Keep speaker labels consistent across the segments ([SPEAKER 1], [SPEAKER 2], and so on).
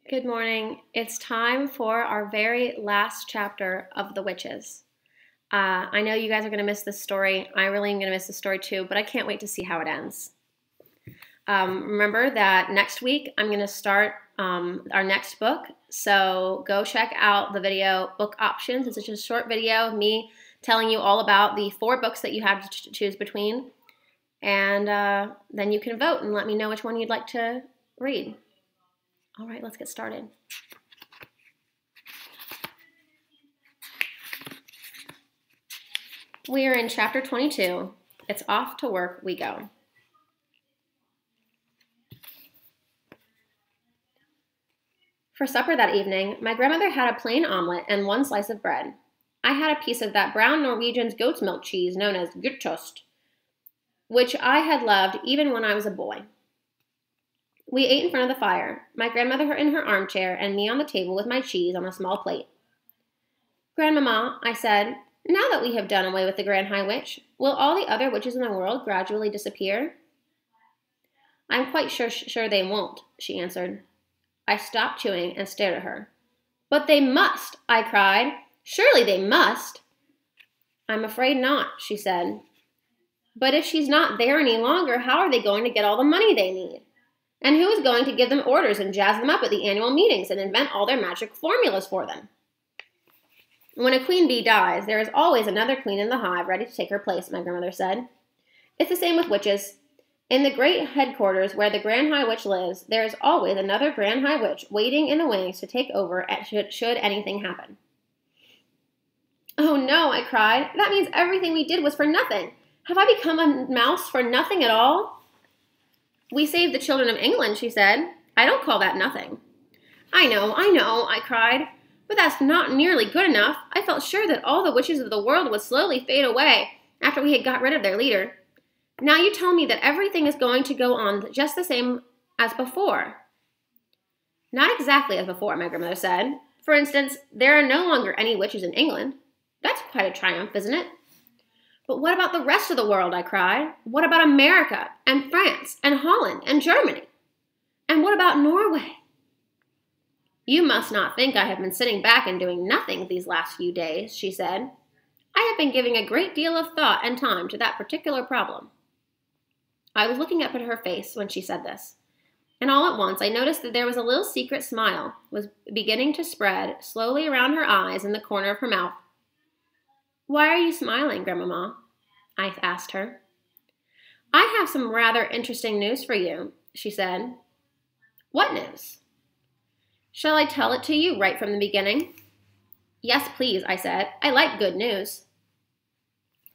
[SPEAKER 1] Good morning. It's time for our very last chapter of The Witches. I know you guys are going to miss this story. I really am going to miss this story too, but I can't wait to see how it ends. Remember that next week I'm going to start our next book, so go check out the video Book Options. It's just a short video of me telling you all about the 4 books that you have to choose between, and then you can vote and let me know which one you'd like to read. All right, let's get started. We are in chapter 22. It's Off to Work We Go. For supper that evening, my grandmother had a plain omelet and 1 slice of bread. I had a piece of that brown Norwegian's goat's milk cheese known as Guttost, which I had loved even when I was a boy. We ate in front of the fire, my grandmother in her armchair and me on the table with my cheese on a small plate. "Grandmama," I said, "now that we have done away with the Grand High Witch, will all the other witches in the world gradually disappear?" "I'm quite sure they won't," she answered. I stopped chewing and stared at her. "But they must," I cried. "Surely they must." "I'm afraid not," she said. "But if she's not there any longer, how are they going to get all the money they need? And who is going to give them orders and jazz them up at the annual meetings and invent all their magic formulas for them?" "When a queen bee dies, there is always another queen in the hive ready to take her place," my grandmother said. "It's the same with witches. In the great headquarters where the Grand High Witch lives, there is always another Grand High Witch waiting in the wings to take over should anything happen." "Oh no," I cried. "That means everything we did was for nothing. Have I become a mouse for nothing at all?" "We saved the children of England," she said. "I don't call that nothing." I know, I cried. "But that's not nearly good enough. I felt sure that all the witches of the world would slowly fade away after we had got rid of their leader. Now you tell me that everything is going to go on just the same as before." "Not exactly as before," my grandmother said. "For instance, there are no longer any witches in England. That's quite a triumph, isn't it?" "But what about the rest of the world?" I cried. "What about America and France and Holland and Germany? And what about Norway?" "You must not think I have been sitting back and doing nothing these last few days," she said. "I have been giving a great deal of thought and time to that particular problem." I was looking up at her face when she said this, and all at once I noticed that there was a little secret smile was beginning to spread slowly around her eyes in the corner of her mouth. "Why are you smiling, Grandmama?" I asked her. "I have some rather interesting news for you," she said. "What news?" "Shall I tell it to you right from the beginning?" "Yes, please," I said. "I like good news."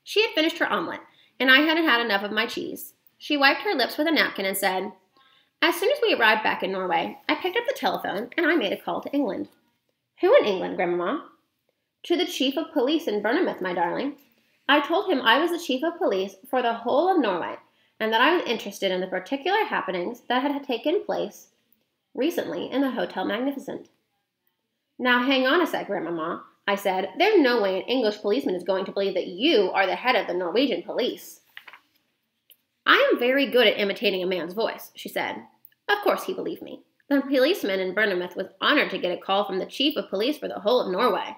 [SPEAKER 1] She had finished her omelet, and I hadn't had enough of my cheese. She wiped her lips with a napkin and said, "As soon as we arrived back in Norway, I picked up the telephone and I made a call to England." "Who in England, Grandmama?" "To the chief of police in Bournemouth, my darling. I told him I was the chief of police for the whole of Norway, and that I was interested in the particular happenings that had taken place recently in the Hotel Magnificent." "Now hang on a sec, Grandmama," I said. "There's no way an English policeman is going to believe that you are the head of the Norwegian police." "I am very good at imitating a man's voice," she said. Of course he believed me. The policeman in Bournemouth was honored to get a call from the chief of police for the whole of Norway.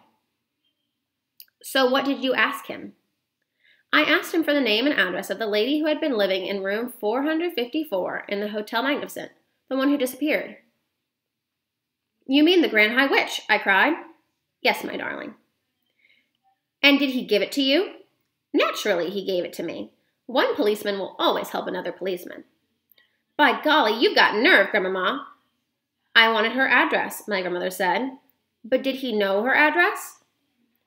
[SPEAKER 1] "So what did you ask him?" "I asked him for the name and address of the lady who had been living in room 454 in the Hotel Magnificent, the one who disappeared." "You mean the Grand High Witch?" I cried. "Yes, my darling." "And did he give it to you?" "Naturally he gave it to me. One policeman will always help another policeman." "By golly, you've got nerve, Grandmama." "I wanted her address," my grandmother said. "But did he know her address?"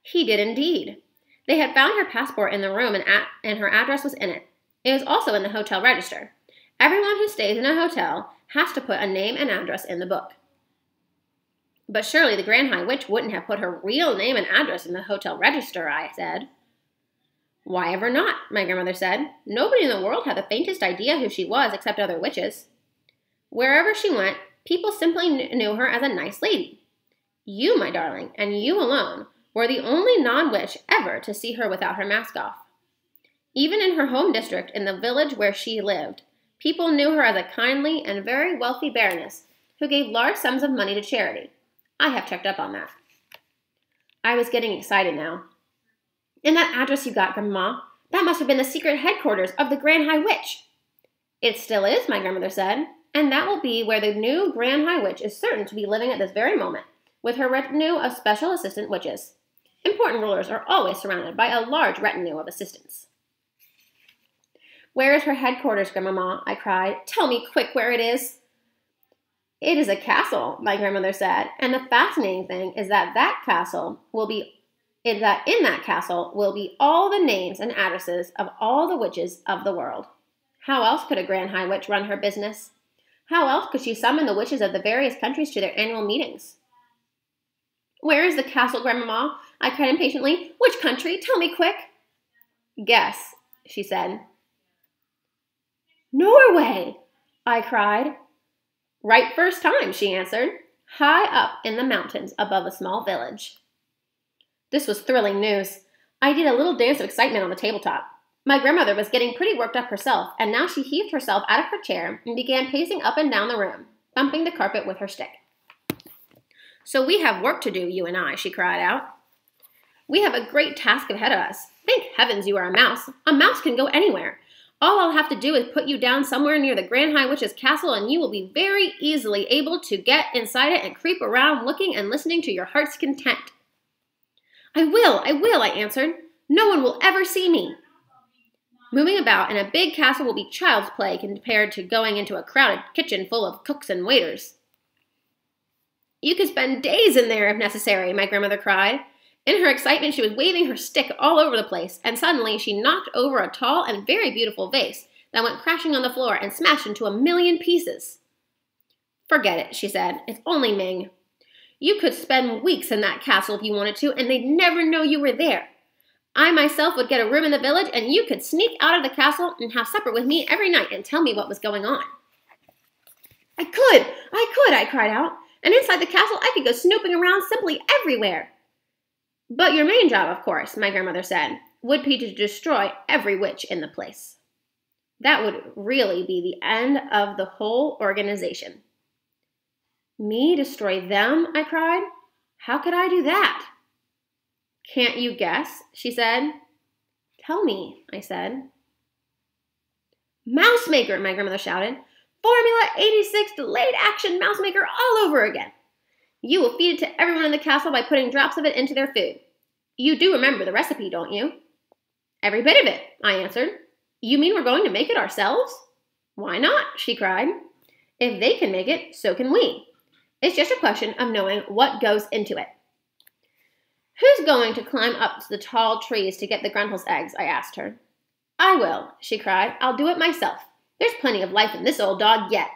[SPEAKER 1] "He did indeed. They had found her passport in the room and her address was in it. It was also in the hotel register. Everyone who stays in a hotel has to put a name and address in the book." "But surely the Grand High Witch wouldn't have put her real name and address in the hotel register," I said. "Why ever not?" my grandmother said. "Nobody in the world had the faintest idea who she was except other witches. Wherever she went, people simply knew her as a nice lady. You, my darling, and you alone, were the only non-witch ever to see her without her mask off. Even in her home district, in the village where she lived, people knew her as a kindly and very wealthy baroness who gave large sums of money to charity. I have checked up on that. I was getting excited now. And that address you got, Grandma, that must have been the secret headquarters of the Grand High Witch. It still is, my grandmother said, and that will be where the new Grand High Witch is certain to be living at this very moment, with her retinue of special assistant witches. Important rulers are always surrounded by a large retinue of assistants. Where is her headquarters, Grandmama? I cried. Tell me quick where it is. It is a castle, my grandmother said, and the fascinating thing is that in that castle will be all the names and addresses of all the witches of the world. How else could a Grand High Witch run her business? How else could she summon the witches of the various countries to their annual meetings? Where is the castle, Grandmama? I cried impatiently. Which country? Tell me quick. Guess, she said. Norway, I cried. Right first time, she answered, high up in the mountains above a small village. This was thrilling news. I did a little dance of excitement on the tabletop. My grandmother was getting pretty worked up herself, and now she heaved herself out of her chair and began pacing up and down the room, thumping the carpet with her stick. So we have work to do, you and I, she cried out. We have a great task ahead of us. Thank heavens you are a mouse. A mouse can go anywhere. All I'll have to do is put you down somewhere near the Grand High Witch's castle, and you will be very easily able to get inside it and creep around looking and listening to your heart's content. I will, I answered. No one will ever see me. Moving about in a big castle will be child's play compared to going into a crowded kitchen full of cooks and waiters. You could spend days in there if necessary, my grandmother cried. In her excitement, she was waving her stick all over the place, and suddenly she knocked over a tall and very beautiful vase that went crashing on the floor and smashed into 1,000,000 pieces. Forget it, she said. It's only Ming. You could spend weeks in that castle if you wanted to, and they'd never know you were there. I myself would get a room in the village, and you could sneak out of the castle and have supper with me every night and tell me what was going on. I could, I cried out. And inside the castle, I could go snooping around simply everywhere. But your main job, of course, my grandmother said, would be to destroy every witch in the place. That would really be the end of the whole organization. Me destroy them? I cried. How could I do that? Can't you guess? She said. Tell me, I said. Mousemaker, my grandmother shouted. Formula 86 delayed action mousemaker all over again. You will feed it to everyone in the castle by putting drops of it into their food. You do remember the recipe, don't you? Every bit of it, I answered. You mean we're going to make it ourselves? Why not? She cried. If they can make it, so can we. It's just a question of knowing what goes into it. Who's going to climb up to the tall trees to get the Gruntl's eggs? I asked her. I will, she cried. I'll do it myself. There's plenty of life in this old dog yet.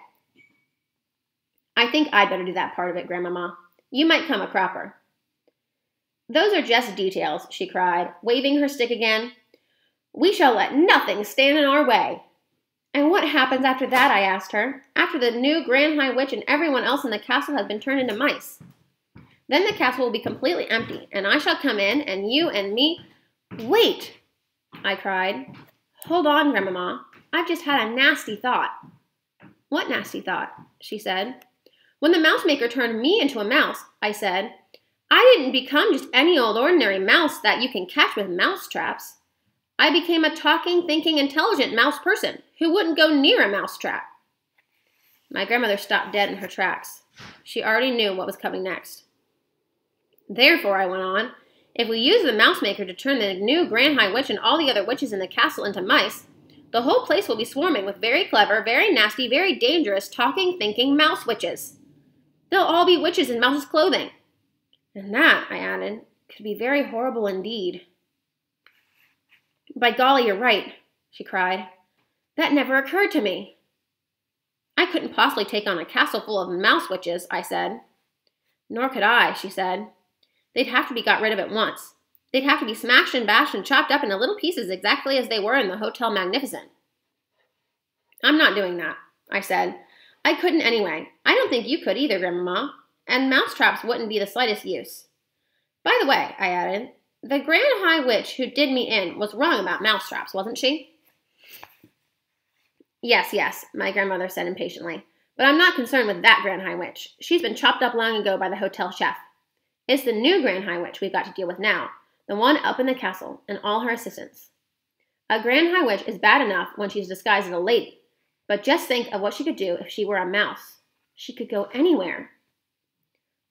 [SPEAKER 1] I think I'd better do that part of it, Grandmama. You might come a cropper. Those are just details, she cried, waving her stick again. We shall let nothing stand in our way. And what happens after that, I asked her, after the new Grand High Witch and everyone else in the castle has been turned into mice? Then the castle will be completely empty, and I shall come in, and you and me— Wait, I cried. Hold on, Grandmama. I've just had a nasty thought. What nasty thought? She said. When the mousemaker turned me into a mouse, I said, I didn't become just any old ordinary mouse that you can catch with mouse traps. I became a talking, thinking, intelligent mouse person who wouldn't go near a mouse trap. My grandmother stopped dead in her tracks. She already knew what was coming next. Therefore, I went on, if we use the mousemaker to turn the new Grand High Witch and all the other witches in the castle into mice, the whole place will be swarming with very clever, very nasty, very dangerous, talking, thinking mouse witches. They'll all be witches in mouse's clothing. And that, I added, could be very horrible indeed. By golly, you're right, she cried. That never occurred to me. I couldn't possibly take on a castle full of mouse witches, I said. Nor could I, she said. They'd have to be got rid of at once. They'd have to be smashed and bashed and chopped up into little pieces exactly as they were in the Hotel Magnificent. I'm not doing that, I said. I couldn't anyway. I don't think you could either, Grandmama. And mousetraps wouldn't be the slightest use. By the way, I added, the Grand High Witch who did me in was wrong about mousetraps, wasn't she? Yes, my grandmother said impatiently. But I'm not concerned with that Grand High Witch. She's been chopped up long ago by the hotel chef. It's the new Grand High Witch we've got to deal with now, the one up in the castle, and all her assistants. A Grand High Witch is bad enough when she's disguised as a lady, but just think of what she could do if she were a mouse. She could go anywhere.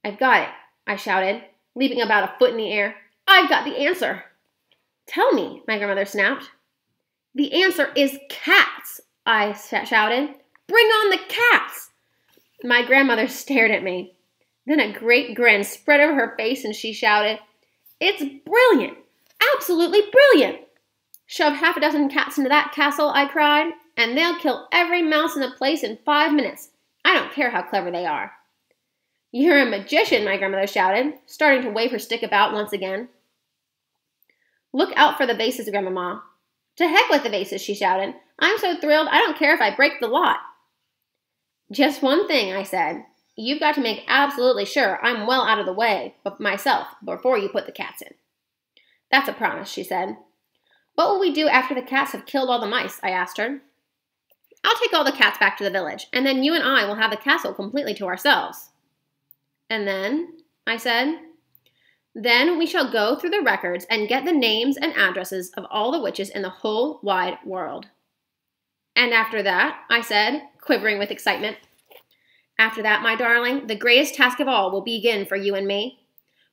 [SPEAKER 1] I've got it, I shouted, leaping about a foot in the air. I've got the answer. Tell me, my grandmother snapped. The answer is cats, I shouted. Bring on the cats! My grandmother stared at me. Then a great grin spread over her face and she shouted, It's brilliant! Absolutely brilliant! Shove half a dozen cats into that castle, I cried, and they'll kill every mouse in the place in 5 minutes. I don't care how clever they are. You're a magician, my grandmother shouted, starting to wave her stick about once again. Look out for the vases, Grandmama. To heck with the vases, she shouted. I'm so thrilled, I don't care if I break the lot. Just one thing, I said. You've got to make absolutely sure I'm well out of the way of myself before you put the cats in. That's a promise, she said. What will we do after the cats have killed all the mice? I asked her. I'll take all the cats back to the village, and then you and I will have the castle completely to ourselves. And then, I said, then we shall go through the records and get the names and addresses of all the witches in the whole wide world. And after that, I said, quivering with excitement, after that, my darling, the greatest task of all will begin for you and me.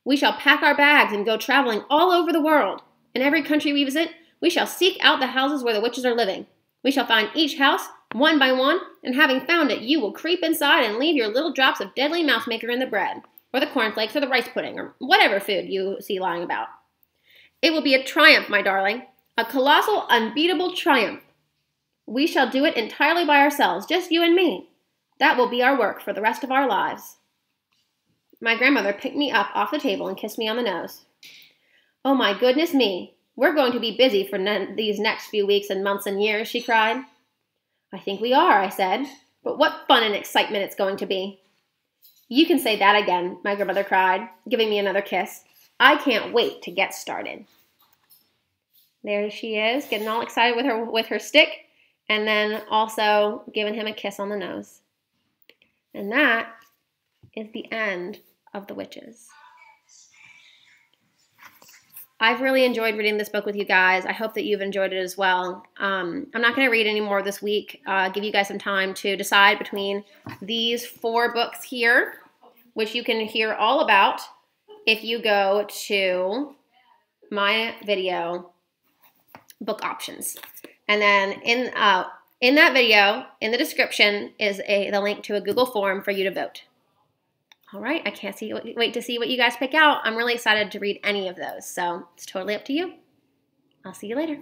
[SPEAKER 1] We shall pack our bags and go traveling all over the world. In every country we visit, we shall seek out the houses where the witches are living. We shall find each house, one by one, and having found it, you will creep inside and leave your little drops of deadly mouse maker in the bread, or the cornflakes, or the rice pudding, or whatever food you see lying about. It will be a triumph, my darling, a colossal, unbeatable triumph. We shall do it entirely by ourselves, just you and me. That will be our work for the rest of our lives. My grandmother picked me up off the table and kissed me on the nose. Oh, my goodness me. We're going to be busy for these next few weeks and months and years, she cried. I think we are, I said. But what fun and excitement it's going to be. You can say that again, my grandmother cried, giving me another kiss. I can't wait to get started. There she is, getting all excited with her stick, and then also giving him a kiss on the nose. And that is the end of The Witches. I've really enjoyed reading this book with you guys. I hope that you've enjoyed it as well. I'm not going to read any more this week. Give you guys some time to decide between these 4 books here, which you can hear all about if you go to my video book options. And then in that video, in the description, is the link to a Google form for you to vote. All right, I can't wait to see what you guys pick out. I'm really excited to read any of those, so it's totally up to you. I'll see you later.